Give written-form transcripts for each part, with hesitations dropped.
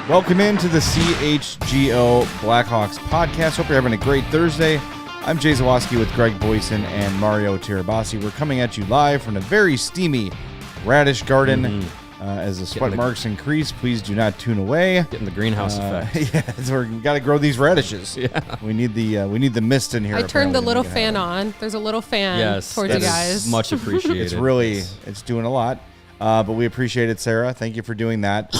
Welcome into the CHGO Blackhawks Podcast. Hope you're having a great Thursday. I'm Jay Zawoski with Greg Boyson and Mario Tirabassi. We're coming at you live from a very steamy Radish Garden. As the sweat marks increase, please do not tune away. Getting the greenhouse effect. Yeah, so we got to grow these radishes. Yeah, we need the mist in here. I turned the little fan on. There's a little fan towards you guys. Much appreciated. It's doing a lot. But we appreciate it, Sarah. Thank you for doing that.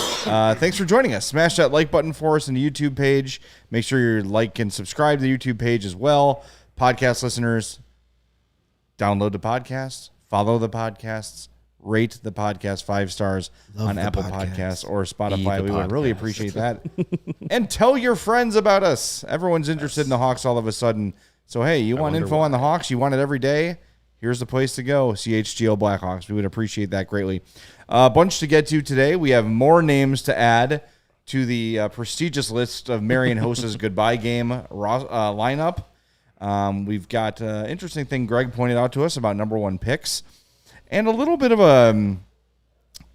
Thanks for joining us. Smash that like button for us on the YouTube page. Make sure you like and subscribe to the YouTube page as well. Podcast listeners, download the podcast, follow the podcasts, rate the podcast 5 stars on Apple Podcasts or Spotify. We would really appreciate that. And tell your friends about us. Everyone's interested in the Hawks all of a sudden. So, hey, you want info on the Hawks? You want it every day? Here's the place to go, CHGO Blackhawks. We would appreciate that greatly. A bunch to get to today. We have more names to add to the prestigious list of Marian Hossa's goodbye game lineup. We've got an interesting thing Greg pointed out to us about number 1 picks. And a little bit of a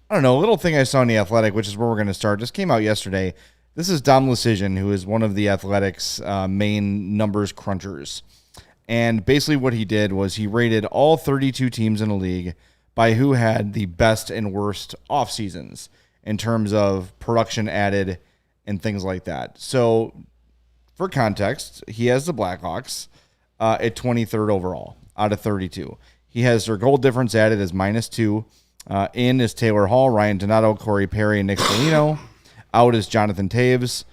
little thing I saw in The Athletic, which is where we're going to start. Just came out yesterday. This is Dom Luszczyszyn, who is one of The Athletic's main numbers crunchers. And basically what he did was he rated all 32 teams in the league by who had the best and worst off seasons in terms of production added and things like that. So for context, he has the Blackhawks at 23rd overall out of 32. He has their goal difference added as -2. In is Taylor Hall, Ryan Donato, Corey Perry, and Nick Foligno. Out is Jonathan Taves.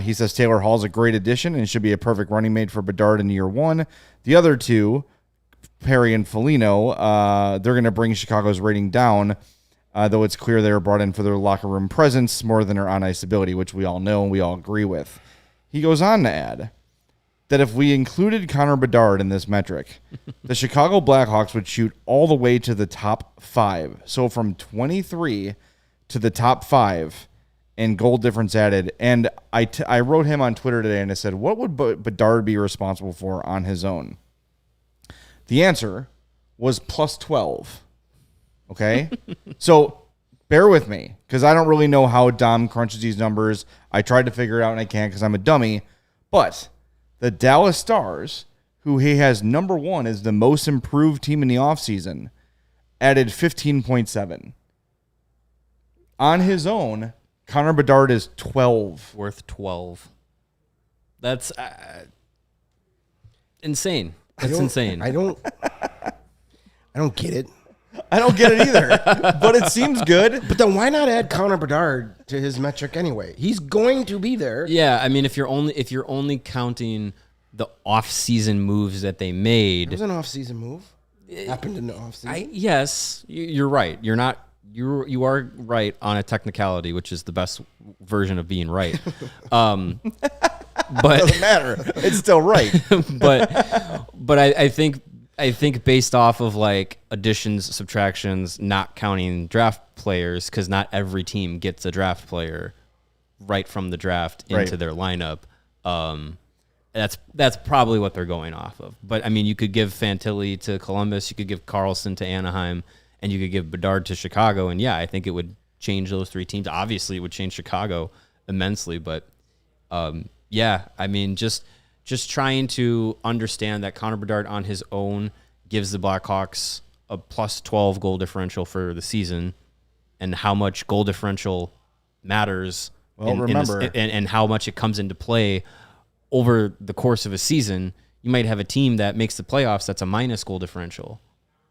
He says Taylor Hall's a great addition and should be a perfect running mate for Bedard in year 1. The other two, Perry and Foligno, they're going to bring Chicago's rating down, though it's clear they were brought in for their locker room presence more than their on-ice ability, which we all know and we all agree with. He goes on to add that if we included Connor Bedard in this metric, the Chicago Blackhawks would shoot all the way to the top 5. So from 23 to the top 5 and goal difference added. And I wrote him on Twitter today and I said, what would Bedard be responsible for on his own? The answer was +12. Okay? So bear with me because I don't really know how Dom crunches these numbers. I tried to figure it out and I can't because I'm a dummy. But the Dallas Stars, who he has number 1 as the most improved team in the offseason, added 15.7. On his own, Connor Bedard is 12. Worth 12. That's insane. That's insane. I don't get it. I don't get it either, but it seems good. But then why not add Connor Bedard to his metric anyway? He's going to be there. Yeah, I mean, if you're only counting the off-season moves that they made, It was an off-season move. It happened in the off-season. Yes, you're right. You are right on a technicality, which is the best version of being right. But Doesn't matter. It's still right. but I think based off of like additions, subtractions, not counting draft players, because not every team gets a draft player right from the draft into their lineup. That's probably what they're going off of. But I mean, you could give Fantilli to Columbus, you could give Karlsson to Anaheim, and you could give Bedard to Chicago. And yeah, I think it would change those 3 teams. Obviously, it would change Chicago immensely. But yeah, I mean, just trying to understand that Connor Bedard on his own gives the Blackhawks a +12 goal differential for the season, and how much goal differential matters. Well, remember, and how much it comes into play over the course of a season. You might have a team that makes the playoffs that's a minus goal differential,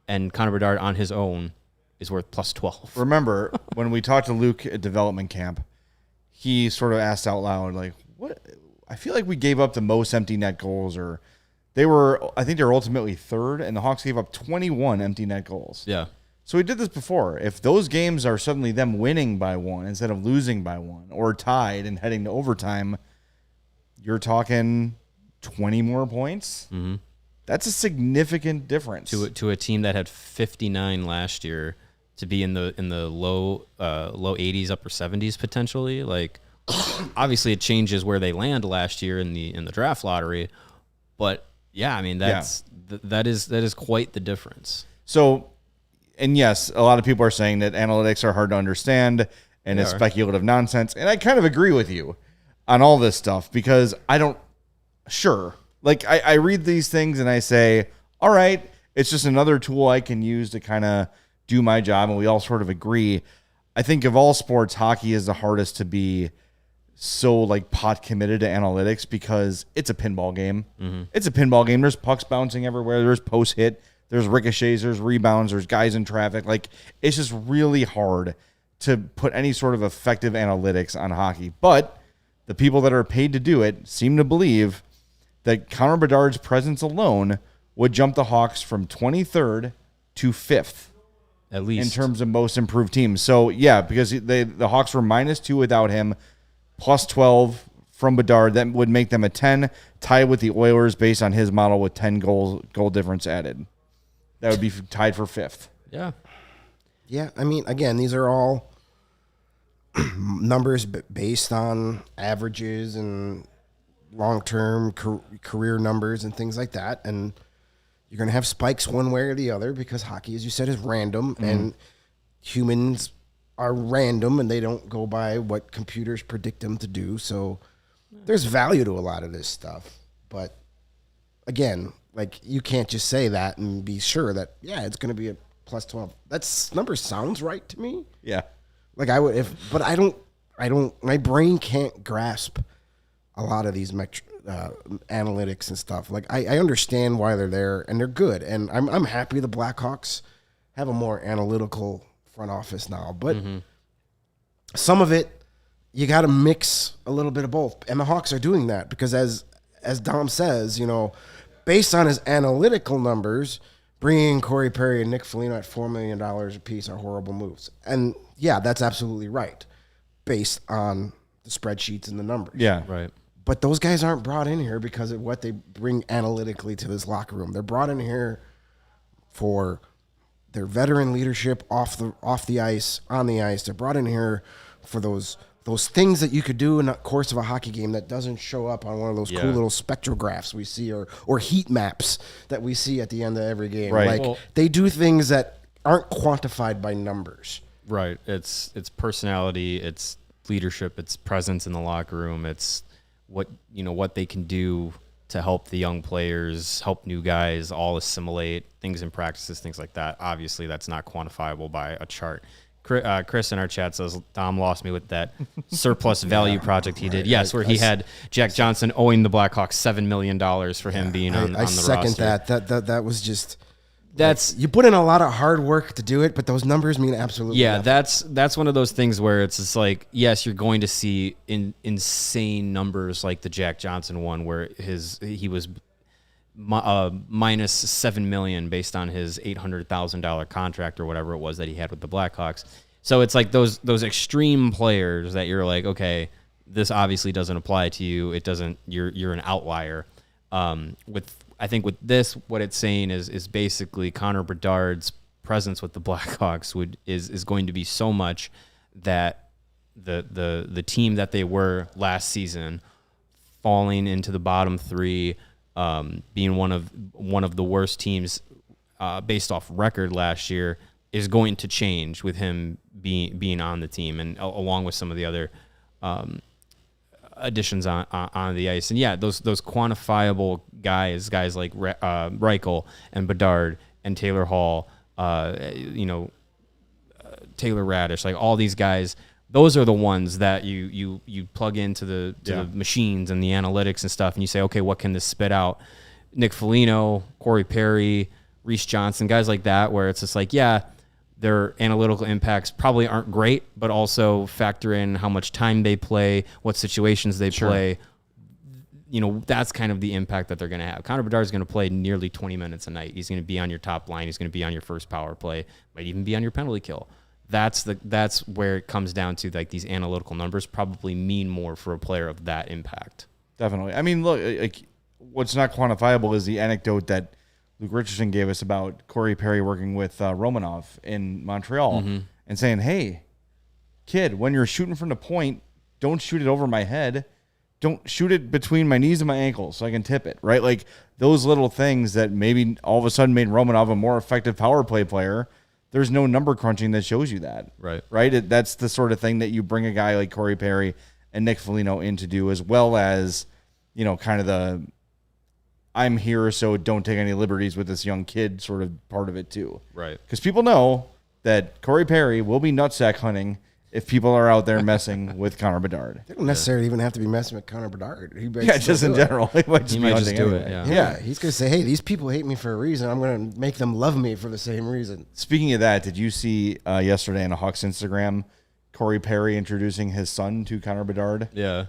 and Connor Bedard on his own is worth +12. Remember, when we talked to Luke at development camp, he sort of asked out loud, like, "What? I feel like we gave up the most empty net goals, or I think they were ultimately 3rd, and the Hawks gave up 21 empty net goals." Yeah. So we did this before. If those games are suddenly them winning by 1 instead of losing by 1, or tied and heading to overtime, you're talking 20 more points. Mm-hmm. That's a significant difference to a team that had 59 last year to be in the low 80s, upper 70s potentially. Like, obviously, it changes where they land last year in the draft lottery, but yeah, I mean that is quite the difference. So, and yes, a lot of people are saying that analytics are hard to understand and it's speculative nonsense. And I kind of agree with you on all this stuff because like I read these things and I say, all right, it's just another tool I can use to kind of do my job. And we all sort of agree. I think of all sports, hockey is the hardest to be so like pot committed to analytics because it's a pinball game. Mm-hmm. It's a pinball game. There's pucks bouncing everywhere. There's post hit. There's ricochets. There's rebounds. There's guys in traffic. Like it's just really hard to put any sort of effective analytics on hockey. But the people that are paid to do it seem to believe that Connor Bedard's presence alone would jump the Hawks from 23rd to 5th. At least. In terms of most improved teams. So, yeah, because the Hawks were -2 without him, plus 12 from Bedard. That would make them a 10, tied with the Oilers based on his model with 10 goal difference added. That would be tied for 5th. Yeah. Yeah, I mean, again, these are all numbers based on averages and long-term career numbers and things like that. And you're going to have spikes one way or the other because hockey, as you said, is random. And humans are random and they don't go by what computers predict them to do. So there's value to a lot of this stuff. But again, like you can't just say that and be sure that, yeah, it's going to be a plus 12. That number sounds right to me. Yeah. Like I would, but I don't, my brain can't grasp a lot of these analytics and stuff. Like I understand why they're there and they're good. And I'm happy the Blackhawks have a more analytical front office now, but some of it, you got to mix a little bit of both. And the Hawks are doing that because as Dom says, based on his analytical numbers, bringing Corey Perry and Nick Foligno at $4 million apiece are horrible moves. And yeah, that's absolutely right based on the spreadsheets and the numbers. Yeah. Right. But those guys aren't brought in here because of what they bring analytically to this locker room. They're brought in here for their veteran leadership off the ice, on the ice. They're brought in here for those things that you could do in the course of a hockey game that doesn't show up on one of those cool little spectrographs we see or heat maps that we see at the end of every game. Right. Like they do things that aren't quantified by numbers. Right. It's personality, it's leadership, it's presence in the locker room, it's what they can do to help the young players, help new guys all assimilate things in practices, things like that. Obviously, that's not quantifiable by a chart. Chris in our chat says, Dom lost me with that surplus value project he did. Yes, where he had Jack Johnson owing the Blackhawks $7 million for him being on the roster. I second that. That was just... you put in a lot of hard work to do it, but those numbers mean absolutely nothing. That's one of those things where it's just like, yes, you're going to see insane numbers like the Jack Johnson one where he was minus $7 million based on his $800,000 contract or whatever it was that he had with the Blackhawks. So it's like those extreme players that you're like, okay, this obviously doesn't apply to you. It doesn't. You're an outlier. I think with this, what it's saying is basically Connor Bedard's presence with the Blackhawks is going to be so much that the team that they were last season, falling into the bottom three, being one of the worst teams based off record last year, is going to change with him being on the team and along with some of the other additions on the ice. And yeah, those quantifiable guys like Reichel and Bedard and Taylor Hall, Taylor Radish, like all these guys, those are the ones that you plug into the machines and the analytics and stuff, and you say, okay, what can this spit out? Nick Foligno, Corey Perry, Reese Johnson, guys like that, where it's just like, yeah, their analytical impacts probably aren't great, but also factor in how much time they play, what situations they play. That's kind of the impact that they're going to have. Connor Bedard is going to play nearly 20 minutes a night. He's going to be on your top line. He's going to be on your first power play, might even be on your penalty kill. That's where it comes down to, like, these analytical numbers probably mean more for a player of that impact. Definitely. I mean, look, like, what's not quantifiable is the anecdote that Luke Richardson gave us about Corey Perry working with Romanov in Montreal and saying, hey, kid, when you're shooting from the point, don't shoot it over my head. Don't shoot it between my knees and my ankles so I can tip it, right? Like those little things that maybe all of a sudden made Romanov a more effective power play player there's no number crunching that shows you that. Right. That's the sort of thing that you bring a guy like Corey Perry and Nick Foligno in to do, as well as, kind of the I'm here, so don't take any liberties with this young kid sort of part of it too. Right. Because people know that Corey Perry will be nutsack hunting if people are out there messing with Connor Bedard. They don't necessarily even have to be messing with Connor Bedard. Just in general. He might just do it. Yeah. He's going to say, hey, these people hate me for a reason. I'm going to make them love me for the same reason. Speaking of that, did you see yesterday on a Hawks Instagram, Corey Perry introducing his son to Connor Bedard? Yeah.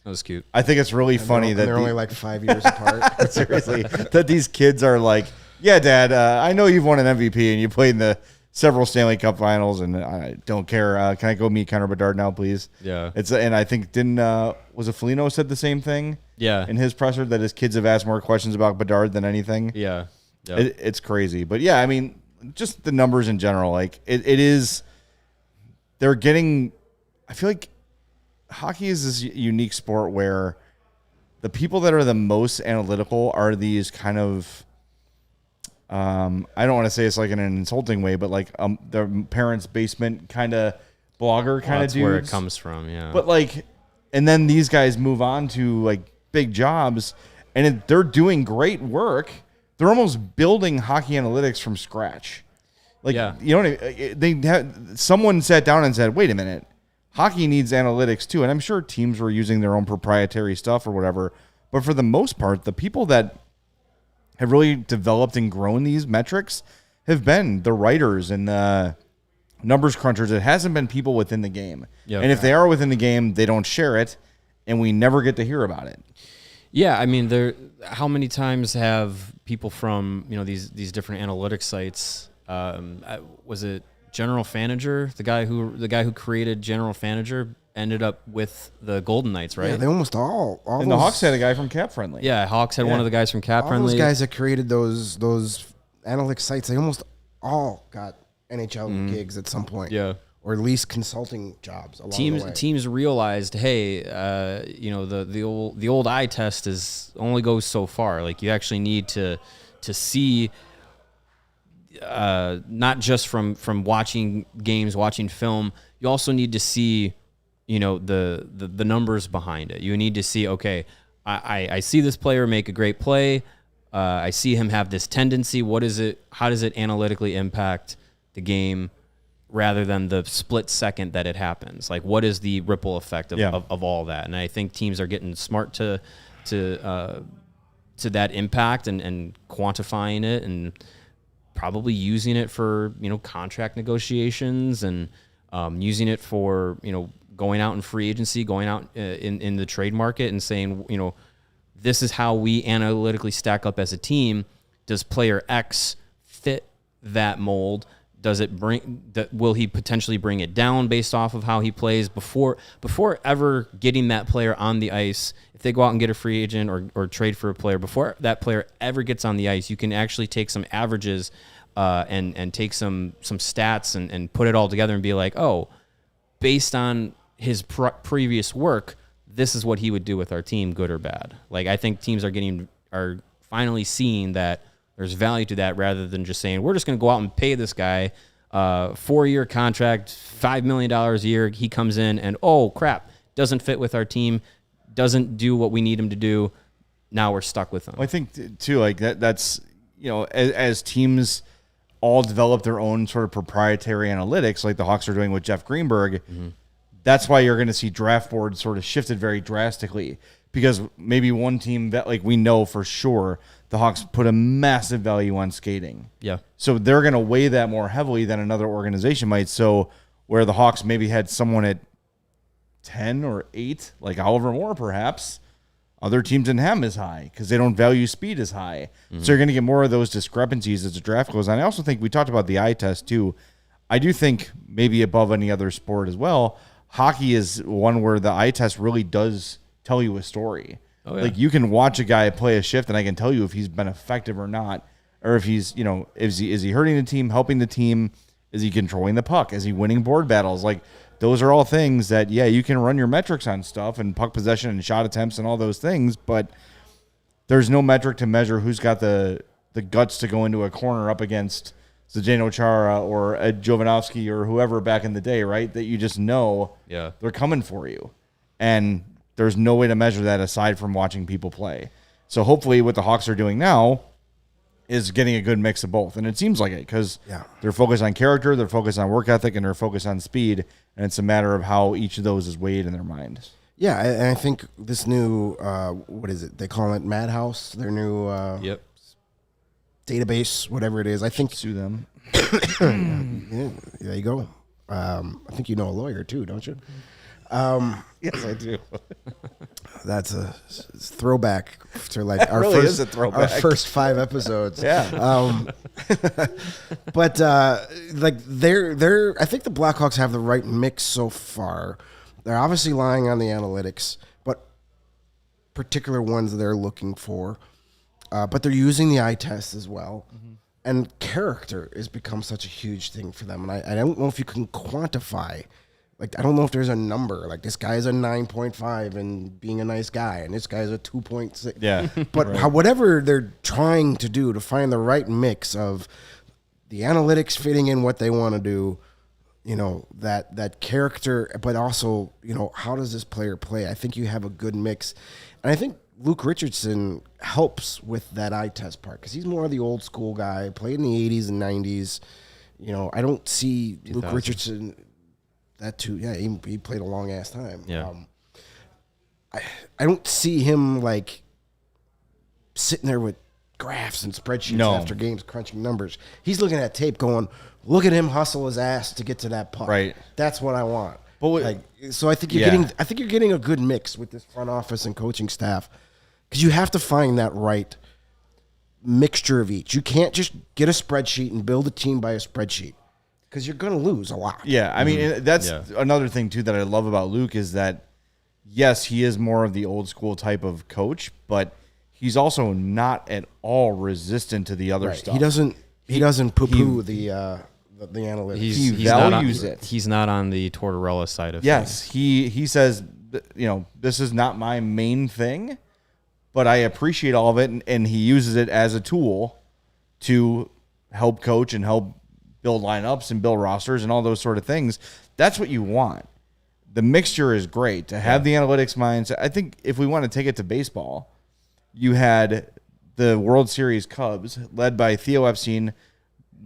That was cute. I think it's really funny that they're only like 5 years apart. Seriously, that these kids are like, yeah, Dad, I know you've won an MVP and you played in the several Stanley Cup finals, and I don't care. Can I go meet Connor Bedard now, please? Yeah. And I think was it Foligno said the same thing? Yeah. In his presser, that his kids have asked more questions about Bedard than anything. Yeah. Yep. It's crazy, but yeah, I mean, just the numbers in general, like it is. They're getting. I feel like hockey is this unique sport where the people that are the most analytical are these kind of. I don't want to say it's like in an insulting way, but like their parents' basement kind of blogger kind of dudes. That's where it comes from, yeah. But like, and then these guys move on to like big jobs, and they're doing great work. They're almost building hockey analytics from scratch. Like, you know what I mean? Someone sat down and said, "Wait a minute, hockey needs analytics too." And I'm sure teams were using their own proprietary stuff or whatever, but for the most part, the people that have really developed and grown these metrics have been the writers and the numbers crunchers. It hasn't been people within the game. Yep. And if they are within the game, they don't share it, and we never get to hear about it. Yeah, I mean, how many times have people from these different analytics sites? Was it General Fanager, the guy who created General Fanager? Ended up with the Golden Knights, right? Yeah, they almost all and the Hawks had a guy from Cap Friendly. Yeah, Hawks had one of the guys from Cap Friendly. Those guys that created those analytics sites, they almost all got NHL gigs at some point. Yeah. Or at least consulting jobs along the way. Teams realized, hey, the old eye test only goes so far. Like, you actually need to see not just from watching games, watching film, you also need to see the numbers behind it. You need to see, okay, I see this player make a great play. I see him have this tendency. What is it? How does it analytically impact the game rather than the split second that it happens? Like, what is the ripple effect of all that? And I think teams are getting smart to that impact and quantifying it and probably using it for, contract negotiations and using it for, going out in free agency, going out in the trade market and saying, this is how we analytically stack up as a team. Does player X fit that mold? Does it will he potentially bring it down based off of how he plays before ever getting that player on the ice? If they go out and get a free agent or trade for a player, before that player ever gets on the ice, you can actually take some averages and take some stats and put it all together and be like, oh, based on his previous work, this is what he would do with our team, good or bad. Like, I think teams are finally seeing that there's value to that rather than just saying, we're just going to go out and pay this guy 4-year contract, $5 million a year. He comes in and, oh, crap, doesn't fit with our team, doesn't do what we need him to do. Now we're stuck with him. Well, I think, too, like that's, as teams all develop their own sort of proprietary analytics, like the Hawks are doing with Jeff Greenberg, that's why you're going to see draft boards sort of shifted very drastically, because maybe one team that, like, we know for sure the Hawks put a massive value on skating. Yeah. So they're going to weigh that more heavily than another organization might. So where the Hawks maybe had someone at 10 or 8, like Oliver Moore perhaps, other teams didn't have him as high because they don't value speed as high. So you're going to get more of those discrepancies as the draft goes on. I also think we talked about the eye test too. I do think maybe above any other sport as well, hockey is one where the eye test really does tell you a story. Oh, yeah. Like, you can watch a guy play a shift and I can tell you if he's been effective or not, or if he's, is he hurting the team, helping the team? Is he controlling the puck? Is he winning board battles? Like, those are all things that, you can run your metrics on stuff and puck possession and shot attempts and all those things, but there's no metric to measure who's got the guts to go into a corner up against Zdeno Chara or a Jovanovski or whoever back in the day, right? That you just know they're coming for you. And there's no way to measure that aside from watching people play. So hopefully what the Hawks are doing now is getting a good mix of both. And it seems like it because they're focused on character, they're focused on work ethic, and they're focused on speed. And it's a matter of how each of those is weighed in their mind. Yeah, and I think this new, what is it? They call it Madhouse, their new database, whatever it is. I think sue them. Yeah, there you go. I think you know a lawyer too, don't you? Yes, I do. That's a throwback to like our really first is a throwback. Our first 5 episodes. Yeah. But like they're I think the Blackhawks have the right mix so far. They're obviously relying on the analytics, but particular ones they're looking for. But they're using the eye test as well. Mm-hmm. And character has become such a huge thing for them. And I don't know if you can quantify. Like, I don't know if there's a number. Like, this guy's a 9.5 and being a nice guy, and this guy's a 2.6. Yeah. But right. Whatever they're trying to do to find the right mix of the analytics fitting in what they want to do, you know, that character, but also, you know, how does this player play? I think you have a good mix. And I think Luke Richardson helps with that eye test part because he's more of the old school guy, played in the 80s and 90s. You know, I don't see Luke Richardson that too. Yeah, he played a long ass time. Yeah. I don't see him like sitting there with graphs and spreadsheets after games crunching numbers. He's looking at tape going, look at him hustle his ass to get to that puck. Right. That's what I want. But so I think you're getting a good mix with this front office and coaching staff because you have to find that right mixture of each. You can't just get a spreadsheet and build a team by a spreadsheet because you're going to lose a lot. Yeah, I mean, that's another thing, too, that I love about Luke is that, yes, he is more of the old school type of coach, but he's also not at all resistant to the other stuff. He doesn't poo-poo the analytics. He values it. He's not on the Tortorella side of things. Yes, he says, you know, this is not my main thing, but I appreciate all of it, and he uses it as a tool to help coach and help build lineups and build rosters and all those sort of things. That's what you want. The mixture is great to have the analytics minds. I think if we want to take it to baseball, you had the World Series Cubs led by Theo Epstein,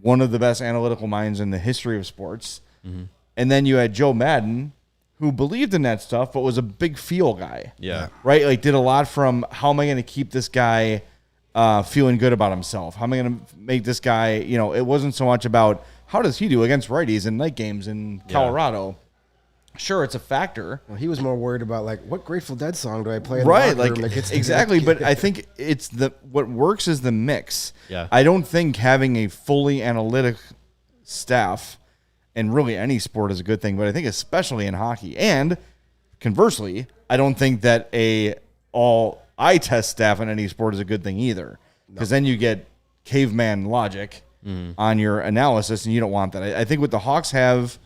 one of the best analytical minds in the history of sports. Mm-hmm. And then you had Joe Madden, who believed in that stuff, but was a big feel guy. Yeah. Right? Like did a lot from how am I going to keep this guy feeling good about himself? How am I going to make this guy, you know, it wasn't so much about how does he do against righties in night games in Colorado. Sure, it's a factor. Well, he was more worried about like what Grateful Dead song do I play in the locker like room that gets exactly. But I think it's what works is the mix. Yeah. I don't think having a fully analytic staff, and really any sport is a good thing, but I think especially in hockey. And conversely, I don't think that a all eye test staff in any sport is a good thing either, because then you get caveman logic on your analysis, and you don't want that. I think what the Hawks have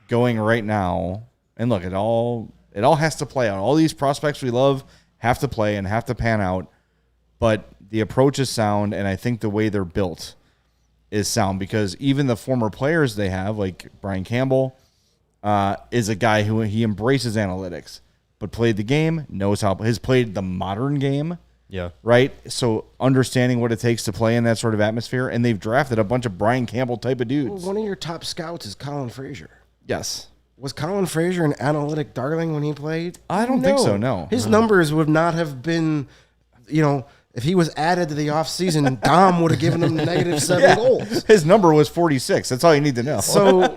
going right now, and look, it all has to play out. All these prospects we love have to play and have to pan out, but the approach is sound, and I think the way they're built is sound, because even the former players they have, like Brian Campbell, is a guy who he embraces analytics, but played the game, has played the modern game. Yeah. Right? So understanding what it takes to play in that sort of atmosphere, and they've drafted a bunch of Brian Campbell type of dudes. Well, one of your top scouts is Colin Frazier. Yes. Was Colin Frazier an analytic darling when he played? I don't think so, no. His numbers would not have been, you know, if he was added to the offseason, Dom would have given him -7 goals. His number was 46. That's all you need to know. So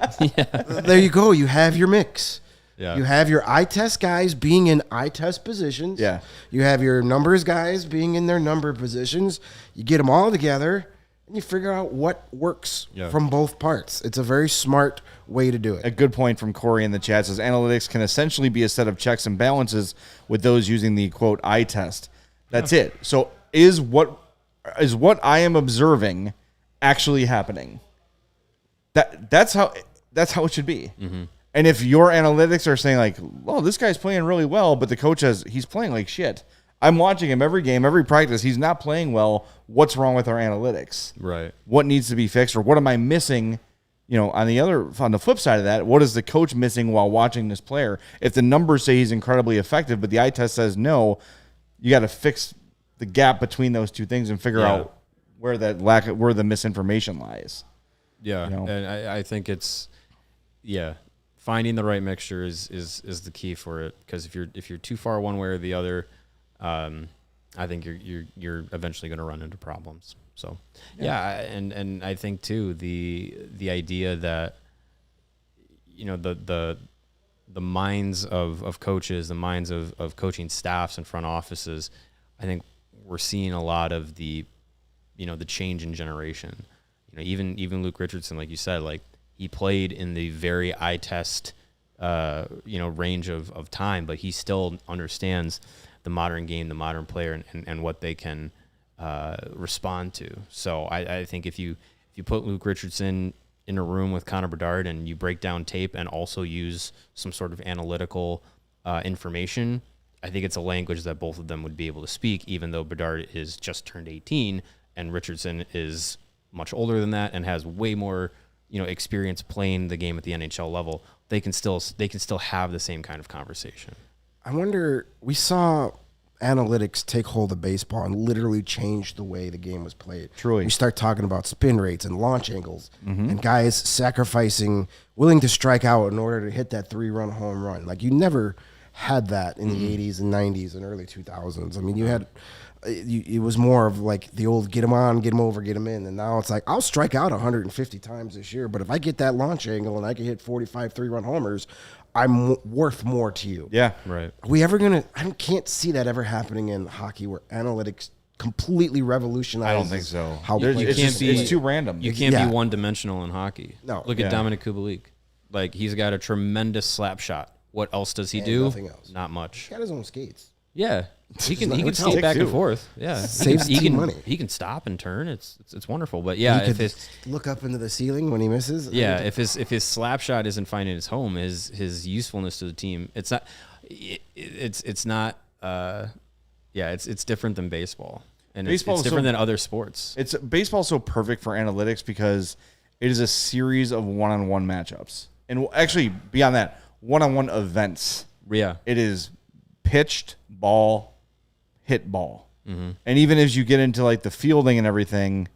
there you go. You have your mix. Yeah. You have your eye test guys being in eye test positions. Yeah. You have your numbers guys being in their number positions. You get them all together, and you figure out what works from both parts. It's a very smart way to do it. A good point from Corey in the chat says analytics can essentially be a set of checks and balances with those using the, quote, eye test. That's it. So is what I am observing actually happening? That's how it should be. Mm-hmm. And if your analytics are saying like, "Oh, this guy's playing really well," but the coach he's playing like shit, I'm watching him every game, every practice. He's not playing well. What's wrong with our analytics? Right. What needs to be fixed, or what am I missing? On the flip side of that, what is the coach missing while watching this player? If the numbers say he's incredibly effective, but the eye test says no, you got to fix the gap between those two things and figure out where the misinformation lies. Yeah, and I think it's finding the right mixture is the key for it, because if you're too far one way or the other, I think you're eventually going to run into problems. So and I think too the idea that the minds of coaches, the minds of coaching staffs and front offices, I think we're seeing a lot of the change in generation. Even Luke Richardson, like you said, like he played in the very eye test range of time, but he still understands the modern game, the modern player, and what they can respond to. So I think if you put Luke Richardson in a room with Connor Bedard and you break down tape and also use some sort of analytical information, I think it's a language that both of them would be able to speak, even though Bedard is just turned 18 and Richardson is much older than that and has way more experience playing the game at the NHL level. They can still have the same kind of conversation. I wonder, we saw analytics take hold of baseball and literally change the way the game was played. Truly. We start talking about spin rates and launch angles and guys sacrificing, willing to strike out in order to hit that 3-run home run. Like, you never had that in the 80s and 90s and early 2000s. I mean, you had, it was more of like the old get him on, get him over, get him in. And now it's like, I'll strike out 150 times this year, but if I get that launch angle and I can hit 45 3-run homers, I'm worth more to you. Yeah. Right. Are we ever going to, I can't see that ever happening in hockey where analytics completely revolutionizes. I don't think so. How it's too random. You can't be one-dimensional in hockey. No. Look at Dominik Kubalik. Like, he's got a tremendous slap shot. What else does he do? Nothing else. Not much. He got his own skates. Yeah. He can skate back and forth. Yeah. Saves team money. He can stop and turn. It's wonderful. But yeah, if his look up into the ceiling when he misses. Yeah, if his slap shot isn't finding his home, his usefulness to the team, it's not it's different than baseball. And it's different than other sports. Baseball's so perfect for analytics because it is a series of one-on-one matchups. And actually, beyond that, one-on-one events. Yeah. It is pitched, ball, hit ball. Mm-hmm. And even as you get into like the fielding and everything,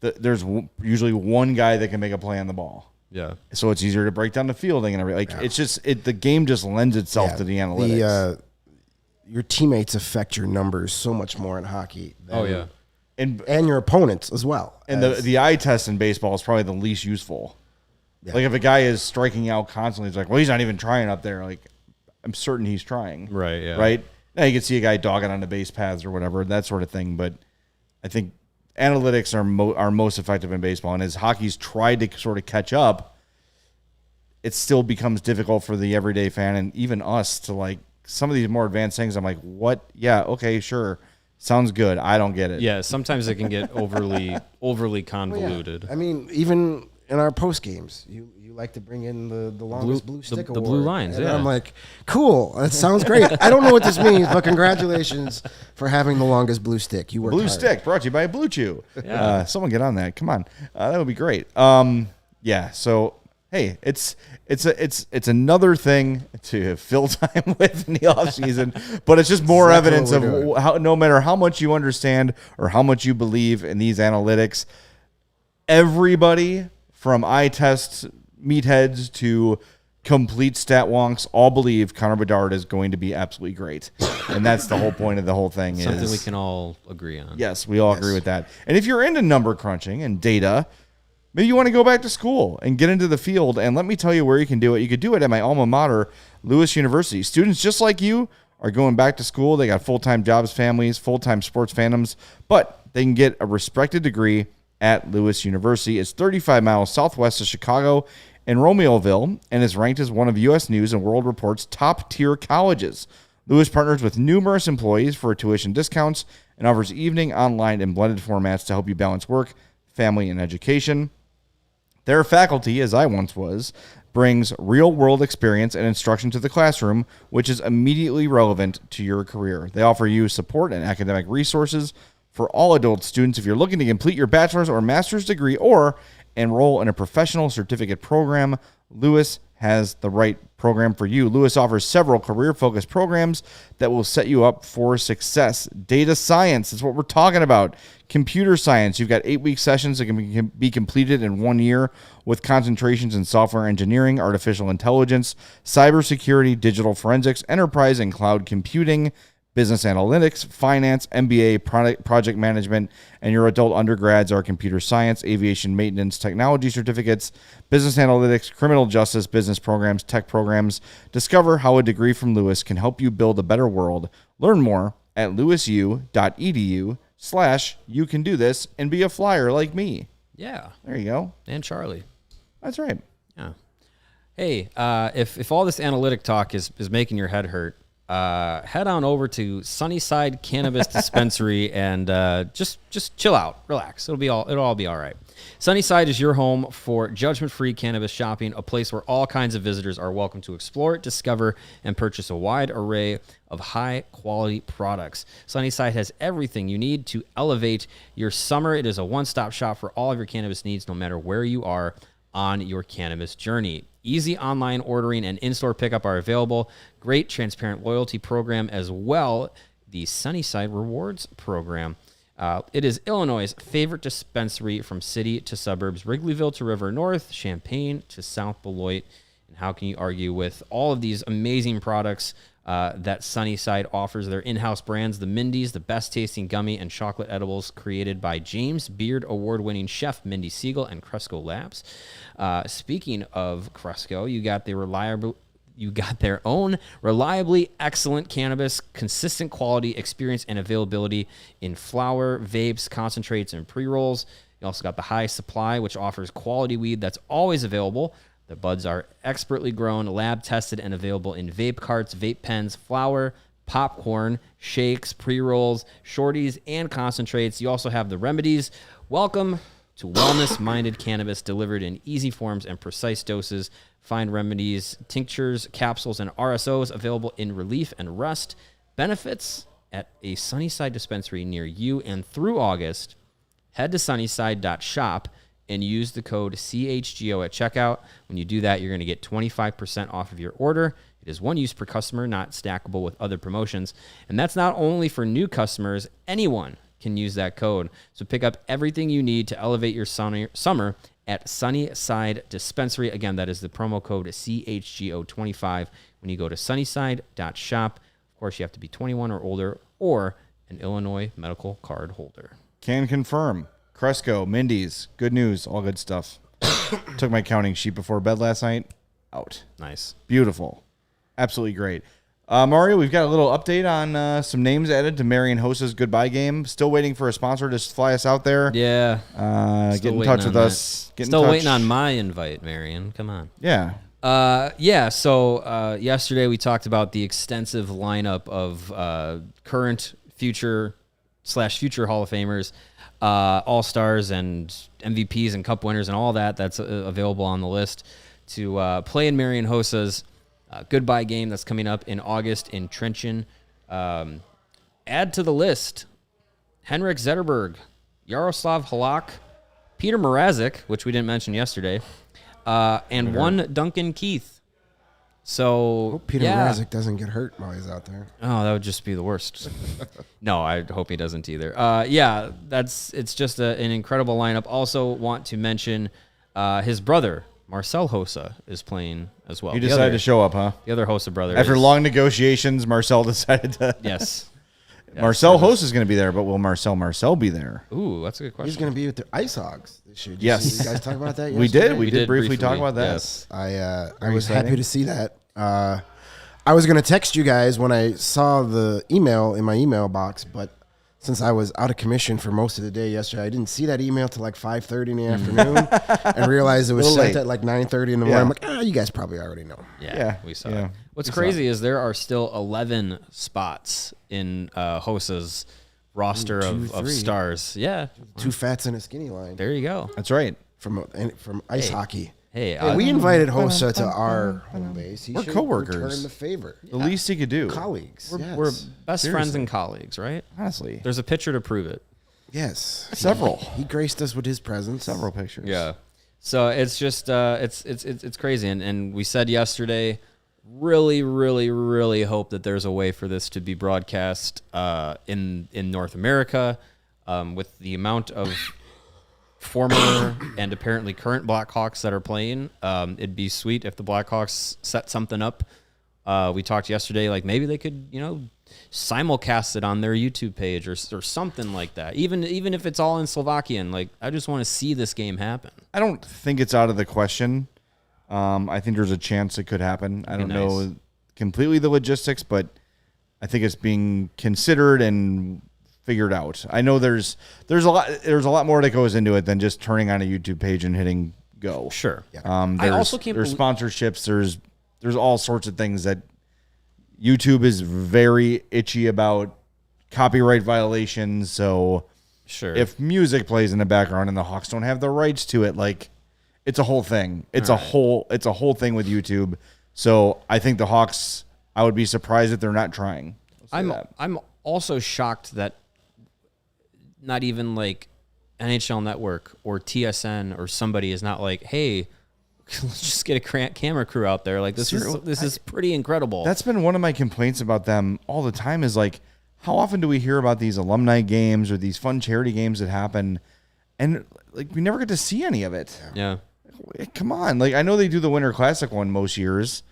there's usually one guy that can make a play on the ball. Yeah. So it's easier to break down the fielding and everything. Like, it's just the game just lends itself to the analytics. Your teammates affect your numbers so much more in hockey. And your opponents as well. And the eye test in baseball is probably the least useful. Yeah. Like, if a guy is striking out constantly, it's like, well, he's not even trying up there. Like, I'm certain he's trying. Right, yeah. Right? Now you can see a guy dogging on the base paths or whatever, that sort of thing. But I think analytics are most effective in baseball. And as hockey's tried to sort of catch up, it still becomes difficult for the everyday fan and even us to, like, some of these more advanced things. I'm like, what? Yeah, okay, sure. Sounds good. I don't get it. Yeah, sometimes it can get overly convoluted. Well, yeah. I mean, even in our post games, you like to bring in the longest blue stick award. The blue lines, and yeah. I'm like, cool. That sounds great. I don't know what this means, but congratulations for having the longest blue stick. You worked Blue hard. Stick brought to you by Blue Chew. Yeah. Someone get on that. Come on. That would be great. Yeah. So, hey, it's another thing to fill time with in the offseason, but it's just more evidence of how, no matter how much you understand or how much you believe in these analytics, everybody from eye tests, meatheads to complete stat wonks all believe Connor Bedard is going to be absolutely great. And that's the whole point of the whole thing. Something we can all agree on. Yes, we all agree with that. And if you're into number crunching and data, maybe you want to go back to school and get into the field. And let me tell you where you can do it. You could do it at my alma mater, Lewis University. Students just like you are going back to school. They got full-time jobs, families, full-time sports fandoms, but they can get a respected degree at Lewis University. It's 35 miles southwest of Chicago in Romeoville and is ranked as one of U.S. News and World Report's top-tier colleges. Lewis partners with numerous employees for tuition discounts and offers evening, online, and blended formats to help you balance work, family, and education. Their faculty, as I once was, brings real-world experience and instruction to the classroom, which is immediately relevant to your career. They offer you support and academic resources for all adult students if you're looking to complete your bachelor's or master's degree or enroll in a professional certificate program. Lewis has the right program for you. Lewis offers several career-focused programs that will set you up for success. Data science is what we're talking about. Computer science. You've got 8-week sessions that can be completed in 1 year with concentrations in software engineering, artificial intelligence, cybersecurity, digital forensics, enterprise and cloud computing, business analytics, finance, MBA, project management, and your adult undergrads are computer science, aviation maintenance, technology certificates, business analytics, criminal justice, business programs, tech programs. Discover how a degree from Lewis can help you build a better world. Learn more at lewisu.edu/you can do this and be a flyer like me. Yeah. There you go. And Charlie. That's right. Yeah. Hey, if all this analytic talk is making your head hurt, head on over to Sunnyside Cannabis Dispensary and just chill out, relax. It'll all be all right. Sunnyside is your home for judgment-free cannabis shopping, a place where all kinds of visitors are welcome to explore, discover, and purchase a wide array of high-quality products. Sunnyside has everything you need to elevate your summer. It is a one-stop shop for all of your cannabis needs, no matter where you are on your cannabis journey. Easy online ordering and in-store pickup are available. Great transparent loyalty program as well. The Sunnyside Rewards program. It is Illinois' favorite dispensary from city to suburbs, Wrigleyville to River North, Champaign to South Beloit. And how can you argue with all of these amazing products that Sunnyside offers? Their in-house brands, the Mindy's, the best tasting gummy and chocolate edibles created by James Beard award-winning chef Mindy Siegel and Cresco Labs. Speaking of Cresco, you got their own reliably excellent cannabis, consistent quality, experience, and availability in flower, vapes, concentrates, and pre-rolls. You also got the High Supply, which offers quality weed that's always available. The buds are expertly grown, lab-tested, and available in vape carts, vape pens, flour, popcorn, shakes, pre-rolls, shorties, and concentrates. You also have the remedies. Welcome to wellness-minded cannabis delivered in easy forms and precise doses. Find remedies, tinctures, capsules, and RSOs available in relief and rest. Benefits at a Sunnyside dispensary near you. And through August, head to sunnyside.shop and use the code CHGO at checkout. When you do that, you're going to get 25% off of your order. It is one use per customer, not stackable with other promotions. And that's not only for new customers. Anyone can use that code. So pick up everything you need to elevate your summer at Sunnyside Dispensary. Again, that is the promo code CHGO25 when you go to sunnyside.shop. Of course, you have to be 21 or older or an Illinois medical card holder. Can confirm. Cresco, Mindy's, good news, all good stuff. Took my counting sheet before bed last night. Out. Nice. Beautiful. Absolutely great. Mario, we've got a little update on some names added to Marion Hossa's goodbye game. Still waiting for a sponsor to fly us out there. Yeah. Get in touch with us. Still waiting on my invite, Marion. Come on. Yeah. So yesterday we talked about the extensive lineup of current, future Hall of Famers, All-Stars and MVPs and Cup winners and all that's available on the list to play in Marion Hossa's goodbye game that's coming up in August in Trenton. Add to the list Henrik Zetterberg, Yaroslav Halak, Peter Mrazek, which we didn't mention yesterday, and one Duncan Keith. So hope Peter Mrazek doesn't get hurt while he's out there. Oh, that would just be the worst. No, I hope he doesn't either. It's just an incredible lineup. Also want to mention his brother, Marcel Hossa, is playing as well. He decided to show up, huh? The other Hossa brother. After long negotiations, Marcel decided to. Yes. Marcel Hossa is going to be there, but will Marcel be there? Ooh, that's a good question. He's going to be with the Ice Hogs this year. Yes. You guys talk about that yesterday? We did briefly talk about that. Yes. I was happy to see that. I was going to text you guys when I saw the email in my email box, but since I was out of commission for most of the day yesterday, I didn't see that email till like 5:30 in the afternoon and realized it was sent at like 9:30 in the morning. I'm like, you guys probably already know. Yeah, we saw it. What's crazy is there are still 11 spots in Hossa's roster of stars. Yeah. 2 fats and a skinny line. There you go. That's right. From ice hockey. Hey, we invited Hossa to our home base. We're coworkers. Return the favor. The least he could do. Colleagues. We're best friends and colleagues, right? Honestly. There's a picture to prove it. Yes. Several. He graced us with his presence. Several pictures. Yeah. So it's just it's crazy, and we said yesterday, really, really, really hope that there's a way for this to be broadcast in North America, with the amount of former and apparently current Blackhawks that are playing. It'd be sweet if the Blackhawks set something up. We talked yesterday, like maybe they could, simulcast it on their YouTube page or something like that. Even if it's all in Slovakian, like I just want to see this game happen. I don't think it's out of the question. I think there's a chance it could happen. I don't know completely the logistics, but I think it's being considered and figured out. I know there's a lot more that goes into it than just turning on a YouTube page and hitting go. Sure. There's sponsorships. There's all sorts of things that YouTube is very itchy about, copyright violations. So sure, if music plays in the background and the Hawks don't have the rights to it, like it's a whole thing. It's a whole thing with YouTube. So I think the Hawks, I would be surprised if they're not trying. I'm also shocked that not even like NHL Network or TSN or somebody is not like, hey, let's just get a camera crew out there. Like this is pretty incredible. That's been one of my complaints about them all the time is like, how often do we hear about these alumni games or these fun charity games that happen? And like, we never get to see any of it. Yeah. Come on. Like, I know they do the Winter Classic one most years.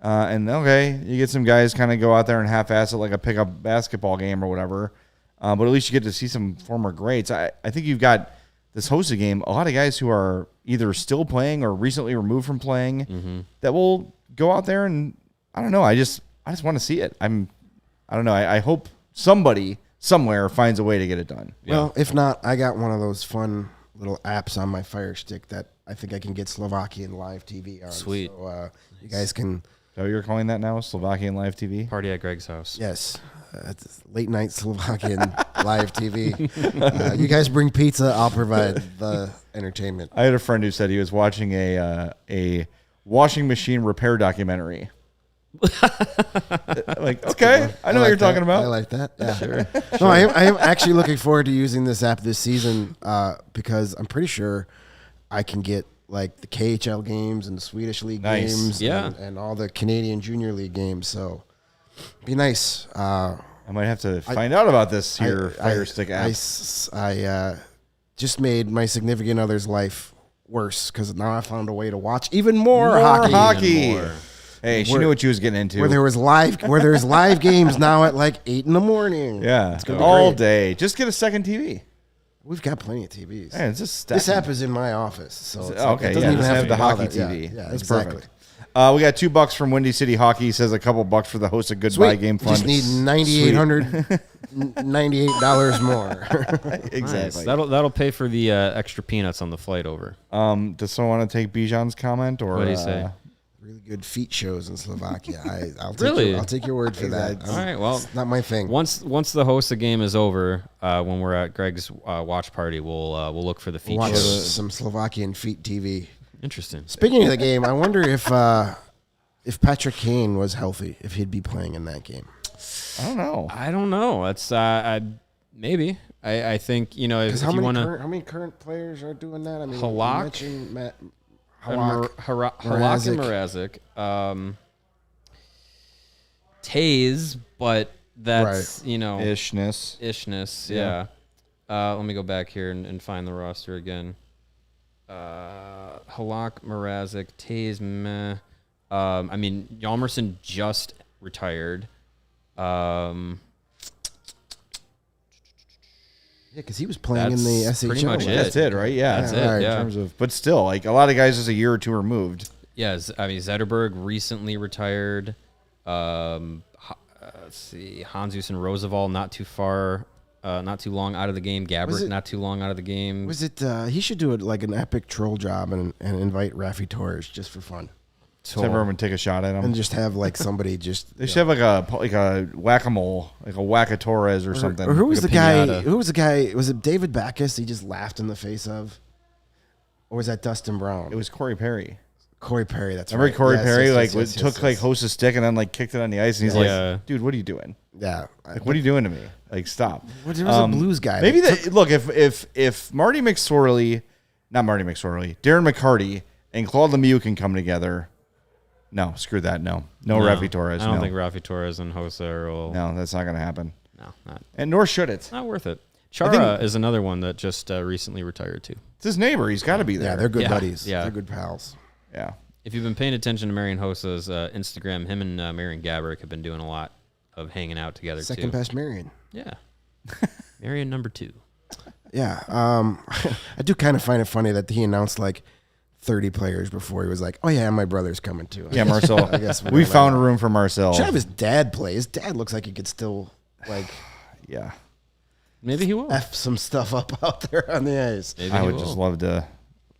And okay, you get some guys kind of go out there and half-ass it like a pickup basketball game or whatever. But at least you get to see some former greats. I think you've got this Hossa game, a lot of guys who are either still playing or recently removed from playing that will go out there and I don't know. I just want to see it. I don't know. I hope somebody somewhere finds a way to get it done. Well, if not, I got one of those fun little apps on my Fire Stick that I think I can get Slovakian live TV on. Sweet. So you guys can. So you're calling that now Slovakian live TV? Party at Greg's house. Yes. It's late night Slovakian live TV. You guys bring pizza. I'll provide the entertainment. I had a friend who said he was watching a washing machine repair documentary. Like, okay, I know what you're talking about. I like that. Yeah. Sure. No, I am actually looking forward to using this app this season because I'm pretty sure I can get like the KHL games and the Swedish League games and all the Canadian Junior League games. So be nice. I might have to find out about this here Fire Stick app. I just made my significant other's life worse because now I found a way to watch even more hockey. Hey, she knew what she was getting into. Where there's live games now at like 8 a.m. Yeah, it's gonna be all great. Day. Just get a second TV. We've got plenty of TVs. Hey, it's just this app is in my office, so it's okay. It doesn't even have the hockey bother. TV. Yeah, that's exactly. perfect. We got $2 from Windy City Hockey. Says a couple bucks for the Hossa Goodbye Game Fund. Just need $9,898 more. Exactly. Nice. That'll pay for the extra peanuts on the flight over. Does someone want to take Bijan's comment or what do you say? Really good feet shows in Slovakia. I'll take your word for that. All right, well, it's not my thing. Once the Hossa game is over, when we're at Greg's watch party, we'll look for the feet watch shows. Some Slovakian feet TV. Interesting. Speaking of the game, I wonder if Patrick Kane was healthy, if he'd be playing in that game. I don't know. It's maybe. I think if how you want to. How many current players are doing that? I mean, Halak, you mentioned Halak and Mrazek. Taze, but that's ishness. Yeah. Let me go back here and find the roster again. Halak, Mrazek, Taze, meh. I mean, Hjalmarsson just retired. Yeah, because he was playing in the SHGO. Pretty much That's it, right? Yeah, that's it. Right, yeah. In terms of, but still, like a lot of guys is a year or two removed. Yeah, I mean Zetterberg recently retired. Let's see, Hansus and Roosevelt not too long out of the game. Gabbert not too long out of the game. Was it? He should do it like an epic troll job and invite Rafi Torres just for fun. So everyone take a shot at him and just have like somebody just. They should have like a whack-a-mole, like a whack-a-Torres or something. Or who was like the guy? Who was the guy? Was it David Backus? He just laughed in the face of. Or was that Dustin Brown? It was Corey Perry. Corey Perry, that's Remember right. Corey Perry took Hossa's stick and then like kicked it on the ice and he's like, dude, what are you doing? Yeah. Like, what are you doing to me? Like, stop. There was a Blues guy. Maybe look, if Marty McSorley, not Marty McSorley, Darren McCarty and Claude Lemieux can come together. No, screw that. No, Rafi Torres. I don't think Rafi Torres and Hossa will. No, that's not going to happen. No, not. And nor should it. Not worth it. Chara is another one that just recently retired too. It's his neighbor. He's got to be there. Yeah, they're good buddies. Yeah. They're good pals. Yeah. If you've been paying attention to Marian Hossa's Instagram, him and Marian Gaborik have been doing a lot of hanging out together Second too. best Marian. Yeah. Marian number 2. Yeah. I do kind of find it funny that he announced like 30 players before he was like, oh yeah, my brother's coming too. Yeah, Marcel. I guess we found a room for Marcel. Should have his dad play. His dad looks like he could still like yeah. Maybe he will. F some stuff up out there on the ice. Maybe I would just love to.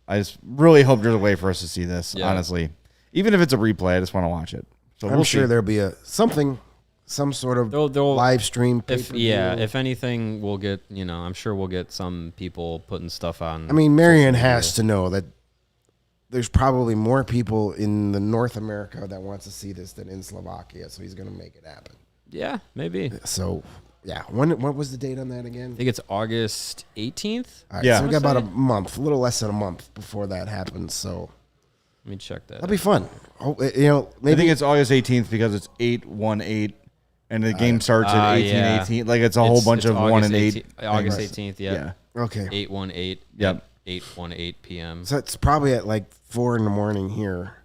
I just really hope there's a way for us to see this, honestly. Even if it's a replay, I just want to watch it. So I'm sure there'll be some sort of They'll live stream. If anything, we'll get, I'm sure we'll get some people putting stuff on. I mean, Marian has to know that there's probably more people in the North America that wants to see this than in Slovakia, so he's going to make it happen. Yeah, maybe. So, yeah. What was the date on that again? I think it's August 18th. All right, Yeah. so we got about a month, a little less than a month before that happens, so Let me check that. that'll be fun. Maybe I think it's August 18th because it's 8-1-8, and the game starts at 18-18. Like it's a whole bunch of 1 and 8. August 18th, Yeah. okay. 8-1-8. Yep. 8-1-8 p.m. So it's probably at like 4 a.m. here.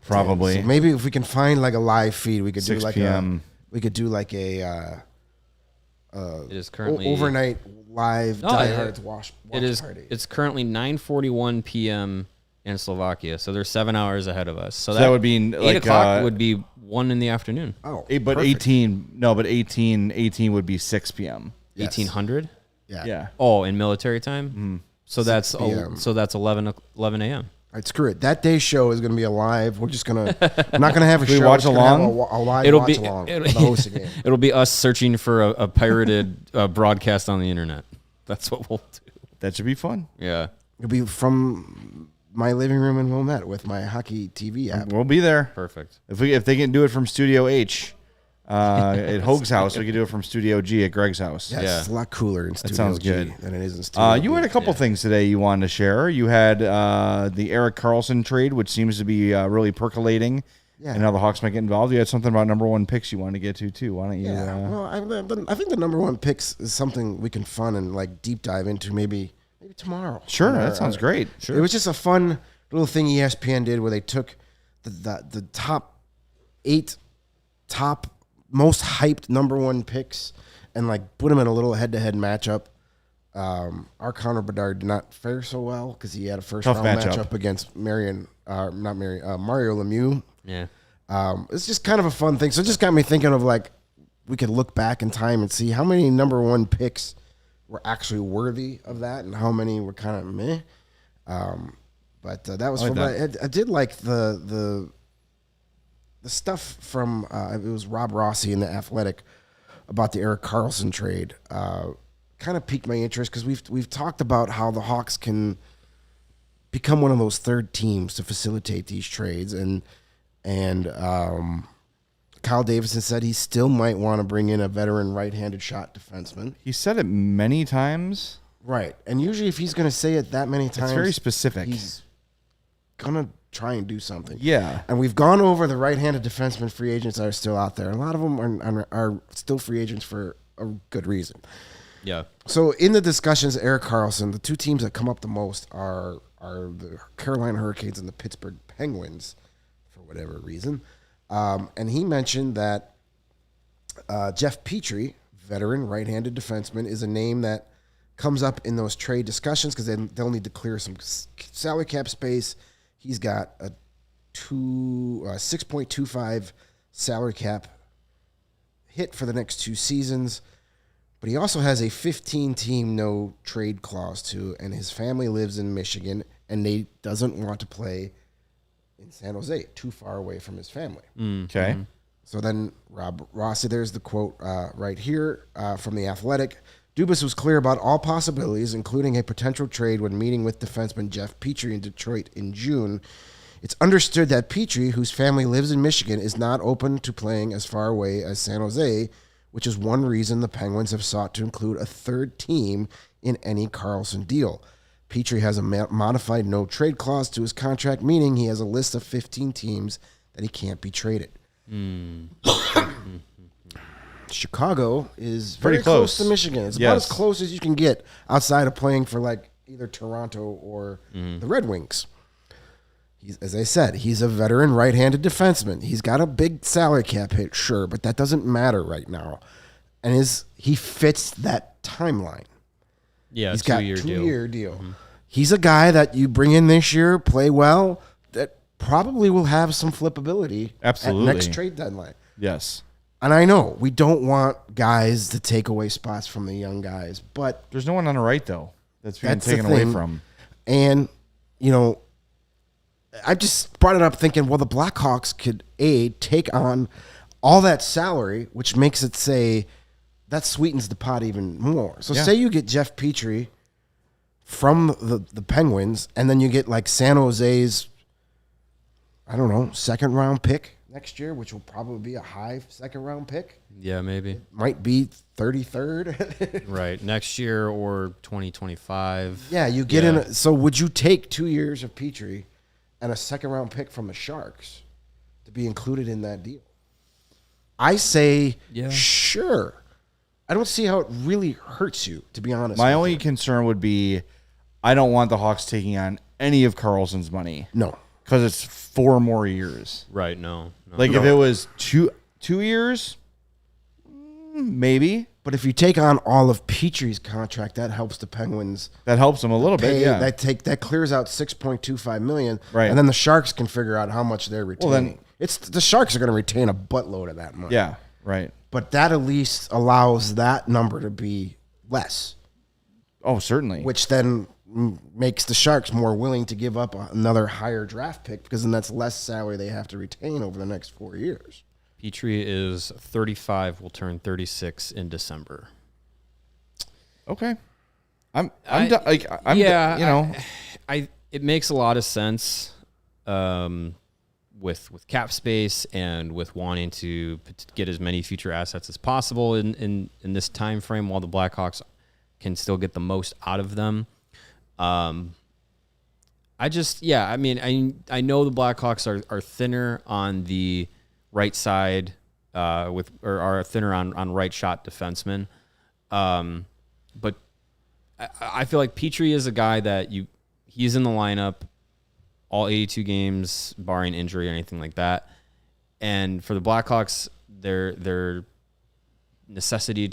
Probably. So maybe if we can find like a live feed, we could do 6 like p.m. We could do like a It is currently overnight live diehards watch party. It's currently 9:41 p.m. in Slovakia, so they're 7 hours ahead of us. So that would be 8 like, o'clock would be 1 in the afternoon. Oh, But perfect. 18 would be 6 p.m. Yes. 1800. Yeah. Oh, in military time. Mm-hmm. So that's p.m. so that's 11 a.m. All right, screw it. That day's show is going to be a live. We're just going to. I'm not going to have a show. watch We're just gonna along? have a live It'll watch be along. The hosting game. It'll be us searching for a pirated broadcast on the internet. That's what we'll do. That should be fun. Yeah. It'll be from my living room in Wilmette with my hockey TV app. We'll be there. Perfect. If they can do it from Studio H at Hoag's house, we can do it from Studio G at Greg's house. Yes, Yeah. it's a lot cooler in Studio sounds G good. than it is in Studio You had a couple things today you wanted to share. You had the Erik Karlsson trade, which seems to be really percolating. Yeah. And how the Hawks might get involved. You had something about number 1 picks you wanted to get to, too. Why don't you? Yeah, well, I think the number 1 picks is something we can fun and like deep dive into maybe tomorrow. Sure, that sounds great. It was just a fun little thing ESPN did where they took the top 8 most hyped number 1 picks and like put them in a little head-to-head matchup. Our Connor Bedard did not fare so well because he had a first-round matchup against Mario Lemieux. Yeah. It's just kind of a fun thing. So it just got me thinking of like we could look back in time and see how many number 1 picks were actually worthy of that and how many were kind of meh. But that was fun. I did like the stuff from it was Rob Rossi in The Athletic about the Erik Karlsson trade. Kind of piqued my interest because we've talked about how the Hawks can become one of those third teams to facilitate these trades and Kyle Davidson said he still might want to bring in a veteran right-handed shot defenseman. He said it many times. Right. And usually if he's going to say it that many times, It's very specific. He's going to try and do something. Yeah. And we've gone over the right-handed defenseman free agents that are still out there. A lot of them are still free agents for a good reason. Yeah. So in the discussions, Erik Karlsson, the 2 teams that come up the most are the Carolina Hurricanes and the Pittsburgh Penguins for whatever reason. And he mentioned that Jeff Petrie, veteran right-handed defenseman, is a name that comes up in those trade discussions because they'll need to clear some salary cap space. He's got a 6.25 salary cap hit for the next 2 seasons, but he also has a 15-team no trade clause too, and his family lives in Michigan, and they doesn't want to play in San Jose, too far away from his family. Okay. So then Rob Rossi, there's the quote right here from The Athletic. Dubas was clear about all possibilities, including a potential trade when meeting with defenseman Jeff Petrie in Detroit in June. It's understood that Petrie, whose family lives in Michigan, is not open to playing as far away as San Jose, which is one reason the Penguins have sought to include a third team in any Karlsson deal. Petrie has a modified no-trade clause to his contract, meaning he has a list of 15 teams that he can't be traded. Chicago is very Pretty close close to Michigan. It's about as close as you can get outside of playing for like either Toronto or the Red Wings. As I said, he's a veteran right-handed defenseman. He's got a big salary cap hit, sure, but that doesn't matter right now. And he fits that timeline. Yeah, he's got a two-year deal. Mm-hmm. He's a guy that you bring in this year, play well, that probably will have some flippability at next trade deadline. Yes. And I know we don't want guys to take away spots from the young guys, but there's no one on the right, though, that's being taken away from. And, I just brought it up thinking, well, the Blackhawks could, take on all that salary, which makes it say that sweetens the pot even more. So say you get Jeff Petrie from the Penguins, and then you get like San Jose's, second-round pick next year, which will probably be a high second-round pick. Yeah, maybe. Might be 33rd. Right. Next year or 2025. Yeah, you get in. So would you take 2 years of Petrie and a second-round pick from the Sharks to be included in that deal? I say, sure. I don't see how it really hurts you, to be honest. My only concern would be I don't want the Hawks taking on any of Karlsson's money. No. Because it's 4 more years. Right, no. If it was two years, maybe. But if you take on all of Petrie's contract, that helps the Penguins. That helps them a little bit, yeah. That clears out $6.25 million. Right. And then the Sharks can figure out how much they're retaining. The Sharks are going to retain a buttload of that money. Yeah, right. But that at least allows that number to be less. Oh, certainly. Which then makes the Sharks more willing to give up another higher draft pick, because then that's less salary they have to retain over the next 4 years. Petrie is 35, will turn 36 in December. Okay. It makes a lot of sense with cap space and with wanting to get as many future assets as possible in this time frame while the Blackhawks can still get the most out of them. I know the Blackhawks are thinner on the right side or are thinner on right shot defensemen. But I feel like Petrie is a guy that he's in the lineup all 82 games, barring injury or anything like that. And for the Blackhawks, their necessity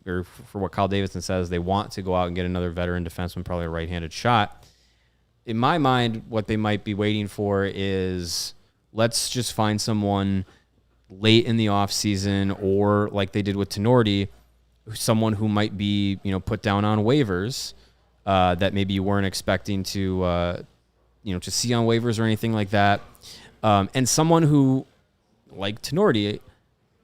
or for what Kyle Davidson says, they want to go out and get another veteran defenseman, probably a right-handed shot. In my mind, what they might be waiting for is let's just find someone late in the offseason, or like they did with Tenorti, someone who might be put down on waivers that maybe you weren't expecting to see on waivers or anything like that, and someone who, like Tenorti,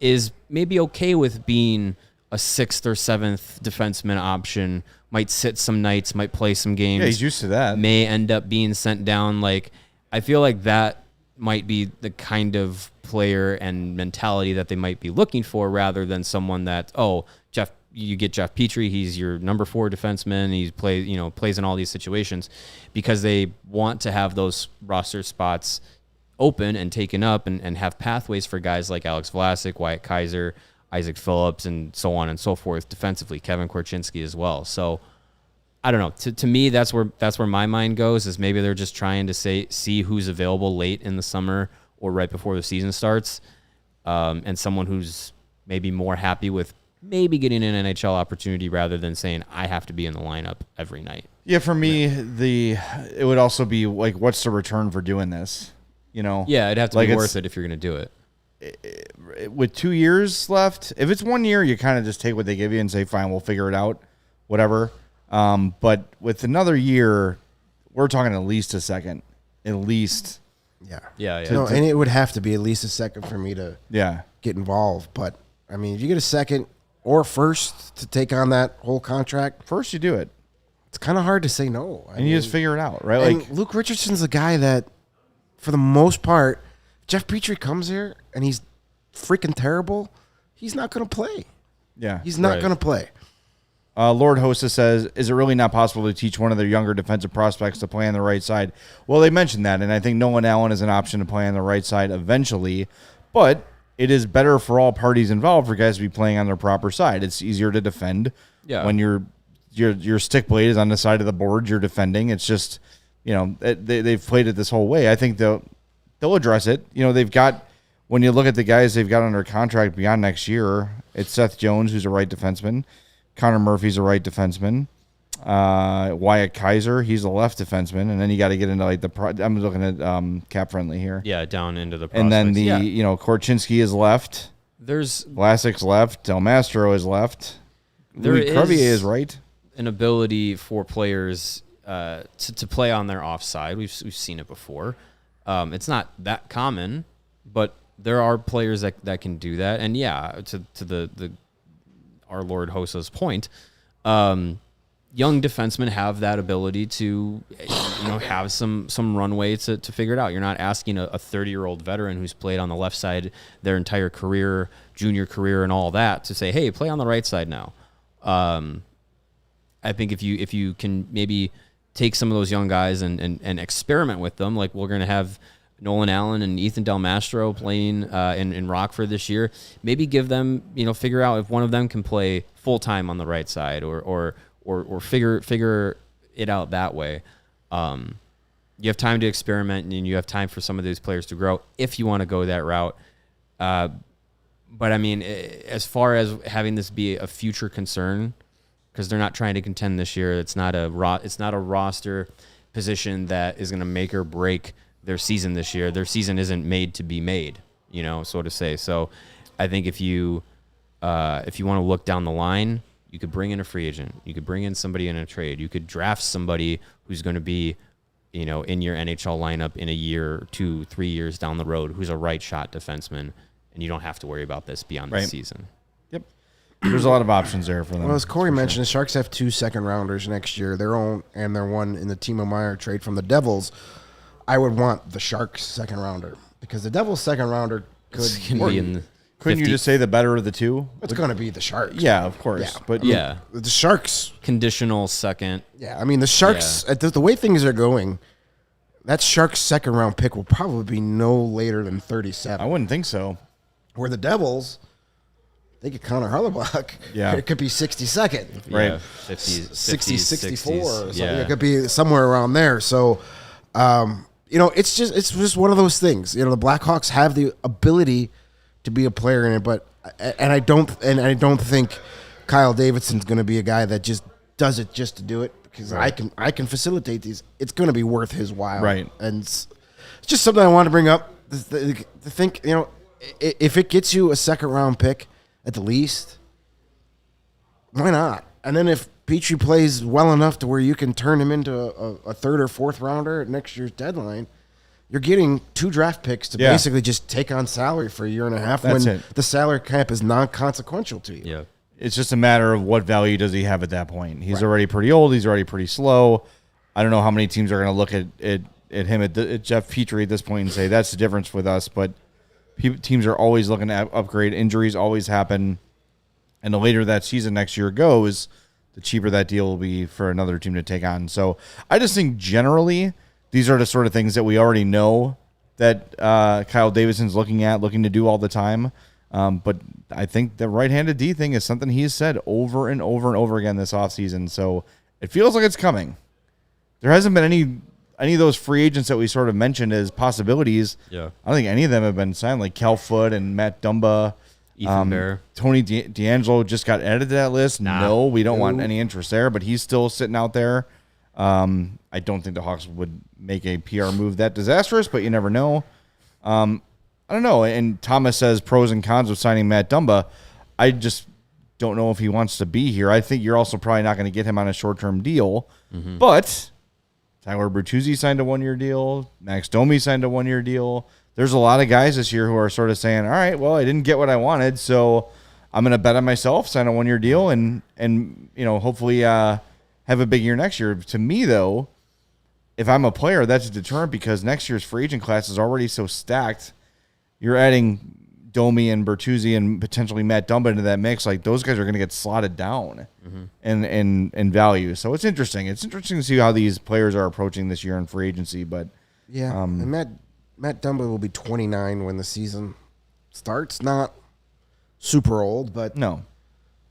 is maybe okay with being a 6th or 7th defenseman option, might sit some nights, might play some games. Yeah, he's used to that. May end up being sent down. I feel like that might be the kind of player and mentality that they might be looking for, rather than someone that, you get Jeff Petrie, he's your number 4 defenseman, he plays in all these situations, because they want to have those roster spots open and taken up and have pathways for guys like Alex Vlasic, Wyatt Kaiser, Isaac Phillips, and so on and so forth defensively, Kevin Korchinski as well. So I don't know. To me, that's where my mind goes, is maybe they're just trying to see who's available late in the summer or right before the season starts, and someone who's maybe more happy with maybe getting an NHL opportunity rather than saying I have to be in the lineup every night. Yeah, for me, it would also be like, what's the return for doing this? Yeah, it'd have to be worth it if you're going to do it. With 2 years left, if it's 1 year, you kind of just take what they give you and say, fine, we'll figure it out, whatever. But with another year, we're talking at least a second, at least. Yeah. And it would have to be at least a second for me to get involved. But I mean, if you get a second or first to take on that whole contract, First, you do it. it's kind of hard to say no. And you just figure it out, right? And Like, Luke Richardson's a guy that, for the most part, Jeff Petrie comes here and he's freaking terrible. He's not going to play. yeah. He's not Right. going to play. Lord Hossa says, is it really not possible to teach one of their younger defensive prospects to play on the right side? Well, they mentioned that, and I think Nolan Allen is an option to play on the right side eventually, but it is better for all parties involved for guys to be playing on their proper side. It's easier to defend when your stick blade is on the side of the board you're defending. It's just, they've played it this whole way. I think they'll address it. They've got, when you look at the guys they've got under contract beyond next year, it's Seth Jones, who's a right defenseman. Connor Murphy's a right defenseman. Wyatt Kaiser, he's a left defenseman. And then you got to get into I'm looking at Cap Friendly here. Yeah, down into the prospects. And then Korchinski is left. There's Vlasic's left. Del Mastro is left. Louis Crevier is right. An ability for players to play on their offside. We've seen it before. It's not that common, but there are players that can do that. And yeah, to the our Lord Hossa's point, young defensemen have that ability to have some runway to figure it out. You're not asking a 30-year-old veteran who's played on the left side their entire career, junior career, and all that to say, hey, play on the right side now. I think if you can maybe take some of those young guys and experiment with them, like we're going to have Nolan Allen and Ethan Del Mastro playing in Rockford this year, maybe give them, figure out if one of them can play full time on the right side or figure it out that way. You have time to experiment and you have time for some of these players to grow if you want to go that route. But I mean, as far as having this be a future concern, because they're not trying to contend this year, it's not a roster position that is going to make or break their season this year. Their season isn't made to be made, so to say. So I think if you want to look down the line, you could bring in a free agent. You could bring in somebody in a trade. You could draft somebody who's going to be, in your NHL lineup in a year, 2, 3 years down the road, who's a right shot defenseman, and you don't have to worry about this beyond the season. Yep. There's a lot of options there for them. Well, as Corey mentioned, the Sharks have 2 second-rounders next year, their own and their one in the Timo Meier trade from the Devils. I would want the Sharks second-rounder because the Devils second-rounder could be in the Couldn't 50. you just say the better of the two? It's going to be the Sharks. Yeah, of course. Yeah. But The Sharks. Conditional second. Yeah, I mean, the Sharks, the way things are going, that Sharks second-round pick will probably be no later than 37. I wouldn't think so. Where the Devils, they get Connor Hellebuyck. Yeah. It could be 62nd. Right. Yeah, 50s, 60, 64 or something. Yeah. It could be somewhere around there. So, it's just one of those things. The Blackhawks have the ability to be a player in it, but I don't think Kyle Davidson's going to be a guy that just does it just to do it because I can facilitate these. It's going to be worth his while, right? And it's just something I want to bring up. To think, if it gets you a second-round pick at the least, why not? And then if Petrie plays well enough to where you can turn him into a third or fourth rounder at next year's deadline, you're getting 2 draft picks to basically just take on salary for a year and a half when the salary cap is non-consequential to you. Yeah. It's just a matter of what value does he have at that point. He's already pretty old. He's already pretty slow. I don't know how many teams are going to look at him at Jeff Petrie at this point and say that's the difference with us. But teams are always looking to upgrade. Injuries always happen. And the later that season next year goes, the cheaper that deal will be for another team to take on. So I just think generally these are the sort of things that we already know that Kyle Davidson's looking to do all the time. But I think the right-handed D thing is something he's said over and over and over again this offseason. So it feels like it's coming. There hasn't been any of those free agents that we sort of mentioned as possibilities. Yeah. I don't think any of them have been signed, like Cal Foote and Matt Dumba. Ethan Bear. Tony D'Angelo just got added to that list. No, we don't want any interest there, but he's still sitting out there. I don't think the Hawks would make a PR move that disastrous, but you never know. I don't know. And Thomas says pros and cons of signing Matt Dumba. I just don't know if he wants to be here. I think you're also probably not going to get him on a short-term deal. Mm-hmm. But Tyler Bertuzzi signed a 1-year deal. Max Domi signed a 1-year deal. There's a lot of guys this year who are sort of saying, all right, well, I didn't get what I wanted, so I'm going to bet on myself, sign a 1-year deal, and hopefully have a big year next year. To me, though, if I'm a player, that's a deterrent because next year's free agent class is already so stacked. You're adding Domi and Bertuzzi and potentially Matt Dumba into that mix. Like those guys are going to get slotted down in value. So it's interesting. It's interesting to see how these players are approaching this year in free agency. But yeah, and Matt Dumba will be 29 when the season starts. Not super old, but no,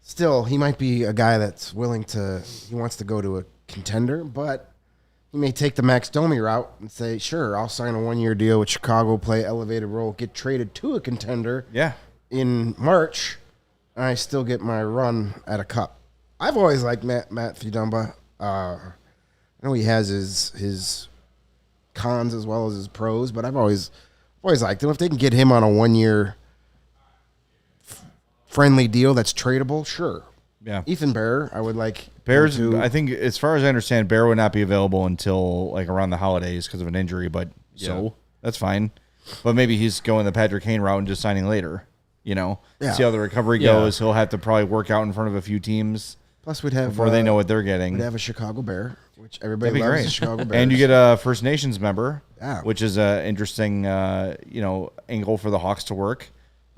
still he might be a guy that's willing to. He wants to go to a contender, but he may take the Max Domi route and say, sure, I'll sign a 1-year deal with Chicago, play elevated role, get traded to a contender in March, and I still get my run at a cup. I've always liked Matthew Dumba. I know he has his cons as well as his pros, but I've always liked him. If they can get him on a 1-year friendly deal that's tradable, sure. Yeah. Ethan Bear, I would like. Bears, I think, as far as I understand, Bear would not be available until like around the holidays because of an injury, but so that's fine. But maybe he's going the Patrick Kane route and just signing later, see how the recovery goes. He'll have to probably work out in front of a few teams. Plus, we'd have before they know what they're getting. We'd have a Chicago Bear, which everybody loves. The Chicago Bears. And you get a First Nations member, which is an interesting, angle for the Hawks to work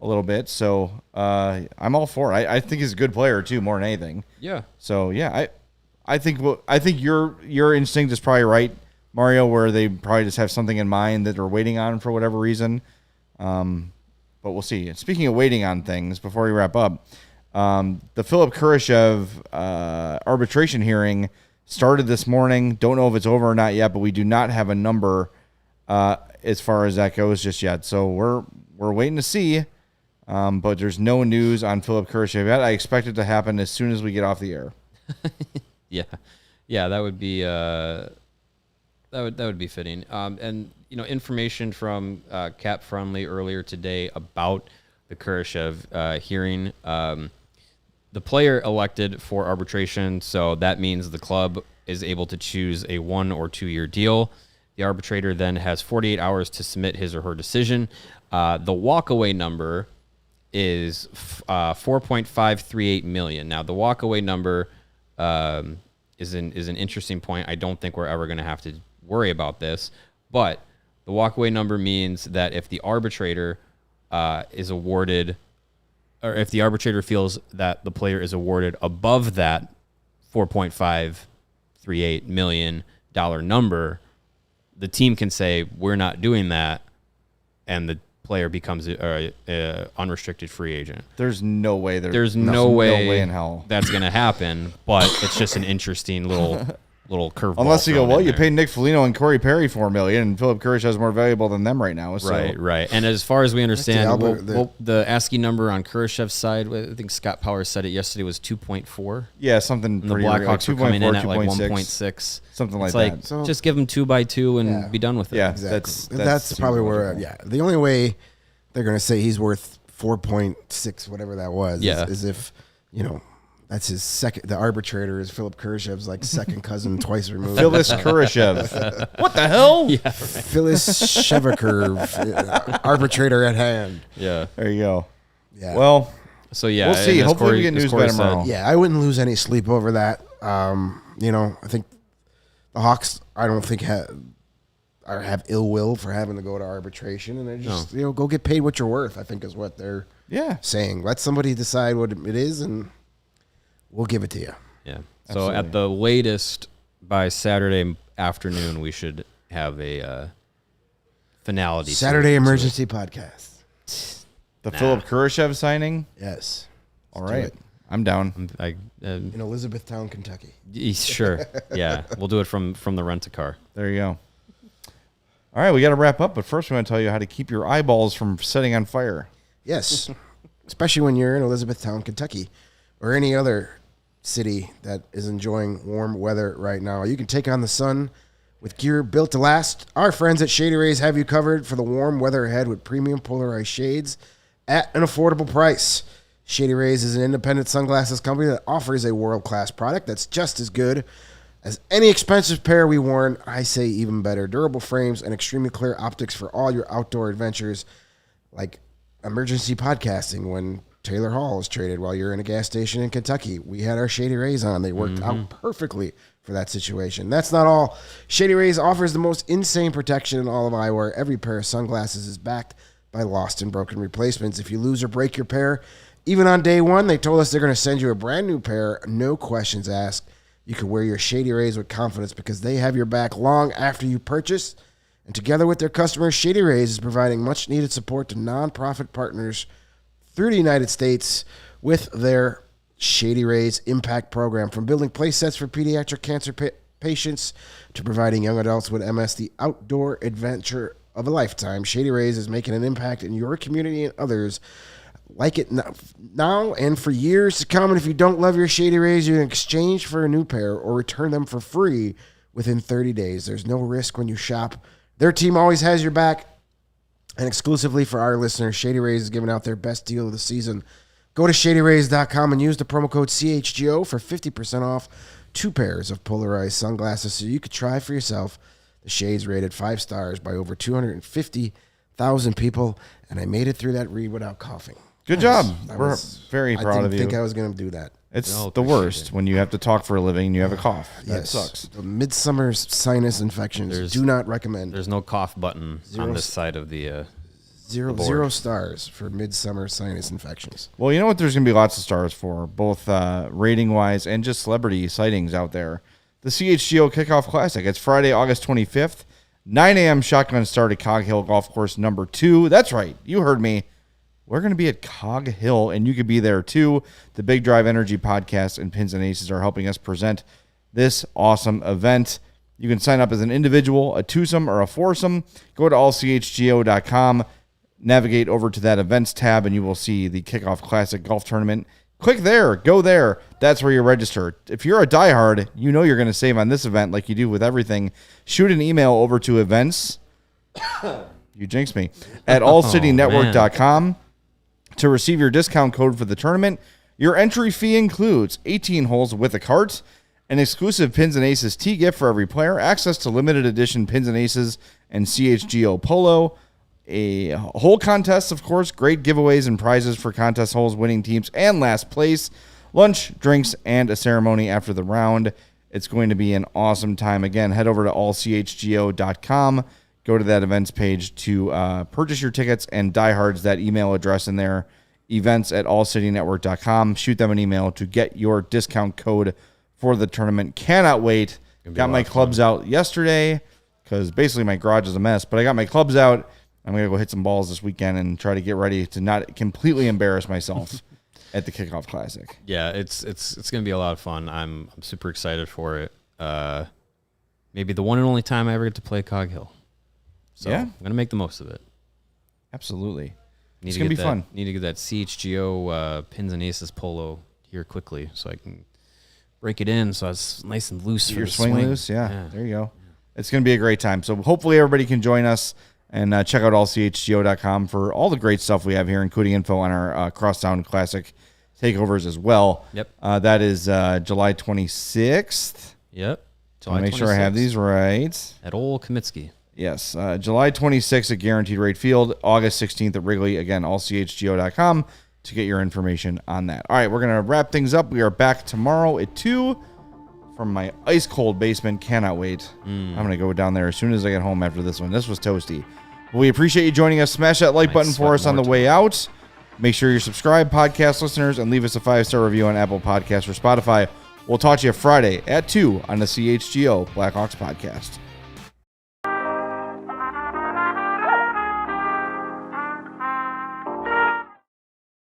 a little bit. So I'm all for it. I think he's a good player too, more than anything. Yeah. So yeah, I think your instinct is probably right, Mario, where they probably just have something in mind that they're waiting on for whatever reason. But we'll see. Speaking of waiting on things, before we wrap up, the Philip Kurashev arbitration hearing started this morning. Don't know if it's over or not yet, but we do not have a number as far as that goes just yet. So we're waiting to see. But there's no news on Philip Kurashev yet. I expect it to happen as soon as we get off the air. Yeah, that would be that would be fitting. And information from Cap Friendly earlier today about the Kurashev hearing. The player elected for arbitration, so that means the club is able to choose a 1 or 2 year deal. The arbitrator then has 48 hours to submit his or her decision. The walkaway number is $4.538 million. Now, the walkaway number is an interesting point. I don't think we're ever going to have to worry about this, but the walkaway number means that if the arbitrator is awarded, or if the arbitrator feels that the player is awarded above that $4.538 million number, the team can say, we're not doing that, and the player becomes a unrestricted free agent. There's no way no way in hell that's going to happen, but it's just an interesting little curveball. Unless you go, well, you paid Nick Foligno and Corey Perry $4 million, and Philip Kurashev is more valuable than them right now. So. Right. And as far as we understand, the ASCII number on Kurashev's side, I think Scott Powers said it yesterday, was 2.4. Yeah, something. And the Blackhawks were coming in at like 1.6, something like that. So, so just give them 2x2 and be done with it. Yeah, exactly. That's probably where. Yeah, the only way they're going to say he's worth 4.6, whatever that was, is if that's his second. The arbitrator is Philip Kurashev's like second cousin, twice removed. Phyllis Kurashev. What the hell? Yeah, right. Phyllis Shevaker, arbitrator at hand. Yeah, there you go. Yeah. Well, so yeah, we'll see. Hopefully, we get news by tomorrow. Yeah, I wouldn't lose any sleep over that. I think the Hawks, I don't think have ill will for having to go to arbitration, and they just go get paid what you're worth. I think is what they're saying. Let somebody decide what it is, and we'll give it to you. Yeah. So at the latest, by Saturday afternoon, we should have a finality. Saturday emergency podcast. The Philip Kurashev signing? Yes. All right. I'm down. In Elizabethtown, Kentucky. Sure. Yeah. We'll do it from the rent-a-car. There you go. All right. We got to wrap up, but first we want to tell you how to keep your eyeballs from setting on fire. Yes. Especially when you're in Elizabethtown, Kentucky, or any other city that is enjoying warm weather right now. You can take on the sun with gear built to last. Our friends at Shady Rays have you covered for the warm weather ahead with premium polarized shades at an affordable price. Shady Rays is an independent sunglasses company that offers a world-class product that's just as good as any expensive pair we worn. I say even better. Durable frames and extremely clear optics for all your outdoor adventures, like emergency podcasting when Taylor Hall is traded while you're in a gas station in Kentucky. We had our Shady Rays on. They worked out perfectly for that situation. That's not all. Shady Rays offers the most insane protection in all of eyewear. Every pair of sunglasses is backed by lost and broken replacements. If you lose or break your pair, even on day one, they told us they're going to send you a brand new pair, no questions asked. You can wear your Shady Rays with confidence because they have your back long after you purchase. And together with their customers, Shady Rays is providing much-needed support to nonprofit partners through the United States with their Shady Rays Impact Program. From building play sets for pediatric cancer patients to providing young adults with MS the outdoor adventure of a lifetime, Shady Rays is making an impact in your community and others like it now and for years to come. And if you don't love your Shady Rays, you can exchange for a new pair or return them for free within 30 days. There's no risk when you shop. Their team always has your back. And exclusively for our listeners, Shady Rays is giving out their best deal of the season. Go to shadyrays.com and use the promo code CHGO for 50% off 2 pairs of polarized sunglasses so you could try for yourself. The Shades rated 5 stars by over 250,000 people, and I made it through that read without coughing. Good job. We're very proud of you. I didn't think I was going to do that. It's the worst when you have to talk for a living and you have a cough. That sucks. The midsummer sinus infections. Do not recommend. There's no cough button on this side of the zero stars for midsummer sinus infections. Well, you know what? There's going to be lots of stars for, both rating-wise and just celebrity sightings out there. The CHGO Kickoff Classic. It's Friday, August 25th, 9 a.m. shotgun start at Cog Hill Golf Course number 2. That's right. You heard me. We're going to be at Cog Hill, and you could be there too. The Big Drive Energy Podcast and Pins and Aces are helping us present this awesome event. You can sign up as an individual, a twosome, or a foursome. Go to allchgo.com, navigate over to that events tab, and you will see the Kickoff Classic Golf Tournament. Click there. Go there. That's where you register. If you're a diehard, you know you're going to save on this event like you do with everything. Shoot an email over to events. You jinxed me. At allcitynetwork.com. To receive your discount code for the tournament. Your entry fee includes 18 holes with a cart, an exclusive Pins and Aces tee gift for every player, access to limited edition Pins and Aces and CHGO Polo, a hole contest, of course, great giveaways and prizes for contest holes, winning teams, and last place, lunch, drinks, and a ceremony after the round. It's going to be an awesome time. Again, head over to allchgo.com. Go to that events page to purchase your tickets, and diehards, that email address in there, events at allcitynetwork.com. Shoot them an email to get your discount code for the tournament. Cannot wait. Got my clubs out yesterday because basically my garage is a mess, but I got my clubs out. I'm going to go hit some balls this weekend and try to get ready to not completely embarrass myself at the Kickoff Classic. Yeah, it's going to be a lot of fun. I'm super excited for it. Maybe the one and only time I ever get to play Cog Hill. So I'm going to make the most of it. Absolutely. It's going to be fun. Need to get that CHGO Pins and Aces polo here quickly so I can break it in so it's nice and loose for the swing. Loose, yeah. There you go. It's going to be a great time. So hopefully everybody can join us and check out allchgo.com for all the great stuff we have here, including info on our Crosstown Classic takeovers as well. Yep. That is July 26th. Yep. July 26th. Make sure I have these right. At Old Comiskey. Yes, July 26th at Guaranteed Rate Field, August 16th at Wrigley. Again, allchgo.com to get your information on that. All right, we're going to wrap things up. We are back tomorrow at 2 from my ice-cold basement. Cannot wait. I'm going to go down there as soon as I get home after this one. This was toasty. We appreciate you joining us. Smash that like button for us on the way out. Make sure you're subscribed, podcast listeners, and leave us a 5-star review on Apple Podcasts or Spotify. We'll talk to you Friday at 2 on the CHGO Blackhawks Podcast.